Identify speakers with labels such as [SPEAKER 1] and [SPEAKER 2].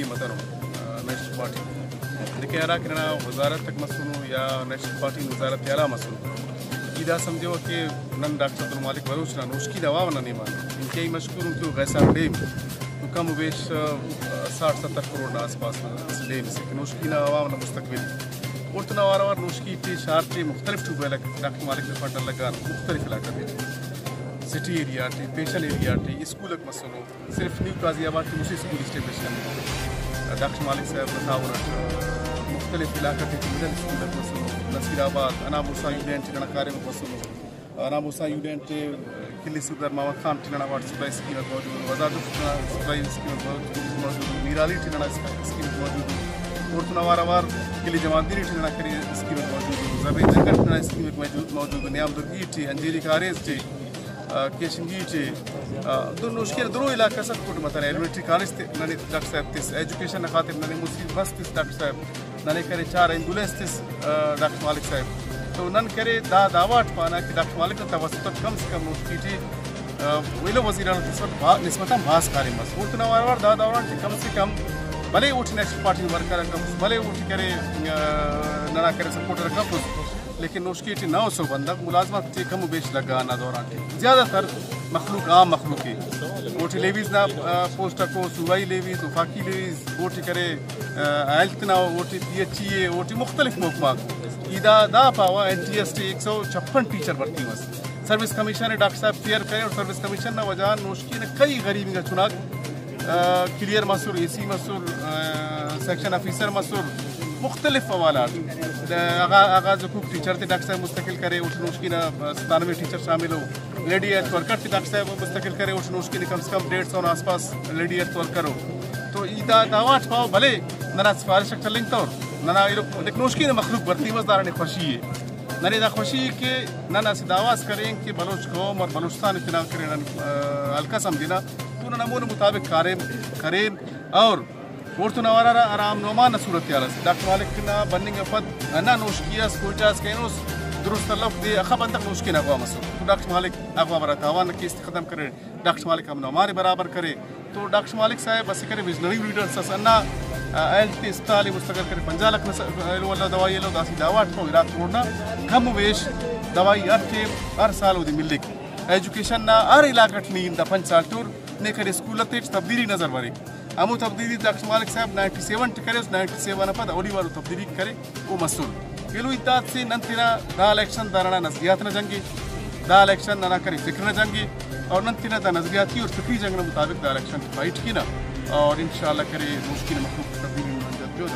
[SPEAKER 1] مدنو national party لیکن ارا کہ وزارت تک مسنو یا نیشنل پارٹی وزارت اعلیٰ مسنو ایدا سمجھو کہ نن ڈاکٹر عبد المالک بلوچ نہ نوشکی دوا نہ نہیں مان ان کے مشکور کیوں غیسا ڈیم تو کم و بیش 60-70 کروڑ نہ آس پاس ڈیم سے نوشکی نہ عوام نہ مستقبل اور تو نہ وار وار نوشکی ٹی شہر ٹی مختلف ٹوبے ڈاکٹر مالک نے فنڈ لگا مختلف علاقہ میں سٹی ایریا ٹی پیشن ایریا ٹی اسکول مسنو صرف نیو قاضی آباد کی اسی اسکول اسٹیبلشن ڈاکٹر مالک صاحب بتاؤ مختلف علاقہ ٹی مڈل اسکول مسنو نصیر آباد انا موسیٰ یونین ٹی کارے میں مسنو انا موسیٰ یونین ٹی کلی صدر محمد خان ٹی واٹر سپلائی اسکیم موجود وزاد سپلائی اسکیم موجود میرالی ٹی اسکیم موجود اور تنوار وار کلی جماعتگیری ٹی کری اسکیم موجود زبی جنگل ٹی اسکیم موجود نیام درگی ٹی انجیری کاریز ٹی کیشنگی ٹی دو نوشکیر درو علاقہ سب کوٹ مطلب ایلیمنٹری کالج تے ننے ڈاکٹر صاحب تیس ایجوکیشن خاطر ننے موسیقی بس تیس ڈاکٹر صاحب ننے کرے 4 ایمبولینس تیس ڈاکٹر مالک صاحب تو نن کرے دعوات پانا کہ ڈاکٹر مالک نے توسط کم سے کم نوشکی ٹی ویلو وزیران نسبتاً بھاس کاری مس اور تو نوار وار دعوات کم سے کم بھلے اوٹ نیشنل پارٹی ورکر کپس بھلے اوٹ کرے ننا کرے سپورٹر کپس لیکن نوشکی ٹی 900 بندہ ملازمت ٹی کم و بیش لگا نا دوران ٹی زیادہ تر مخلوق عام مخلوقی اوٹی لیویز نا پوسٹ کو صوبائی لیویز وفاقی لیویز اوٹی کرے ہیلتھ نا اوٹی پی ایچ ای اوٹی مختلف محکمات ایدا دا پاوا N T S T 156 teacher بھرتی مس سروس کمیشن نے ڈاکٹر صاحب کلیئر کرے اور سروس کمیشن نا وجہ نوشکی نے کئی غریبی کا چناک کلیئر مسور اے سی مسور سیکشن آفیسر مسور مختلف حوالات آغاز حقوق ٹیچر تھے ڈاکٹر صاحب مستقل کرے اٹھ نوشکی نا 97 ٹیچر شامل ہو لیڈی ایتھ ورکر تھے ڈاکٹر صاحب مستقل کرے اٹھ نوشکی نے کم سے کم 150 آس پاس لیڈی ایتھ ورکر ہو تو ایدا دعوات پاؤ بھلے ننا سفارش چلیں تو ننا نوشکی نے مخلوق برتی مزدار نے خوشی ہے ننے دا خوشی کہ ننا سے دعواز کریں کہ بلوچ قوم اور بلوچستان اتنا کریں ہلکا سمجھنا تو ننا مون مطابق کریں اور تو نوارا آرام نومان صورت یار ڈاکٹر مالک نا بننگ فد انا نوشکیا سکوچاس کینوس درست لفظ دے اخا بندک نوشکی نا اقوام مسو تو ڈاکٹر مالک اقوام برا تاوان کی استخدام کرے ڈاکٹر مالک ہم ہمارے برابر کرے تو ڈاکٹر مالک صاحب بس کرے ویژنری لیڈر سسنا ایلت اسپتال مستقل کرے 50 لاکھ اللہ دوائی لو داسی دعوات کو عراق چھوڑنا کم ویش دوائی ہر سال ودی ملک ایجوکیشن نا ہر علاقہ ٹنین دا 5 سال ٹور نے کرے اسکولت تبدیلی نظر بری ہمو تبدیلی ڈاکٹر مالک صاحب 97 کرے 97 پد اولی والو تبدیلی کرے وہ مسئول کلو اتحاد سے نن تیرا دا الیکشن دارنا نظریات نہ جنگی دا الیکشن نہ کرے فکر نہ جنگی اور نن تیرا دا نظریاتی اور فکری جنگ مطابق دا الیکشن فائٹ کی نا اور انشاءاللہ کرے مشکل مخلوق تبدیلی منجد جو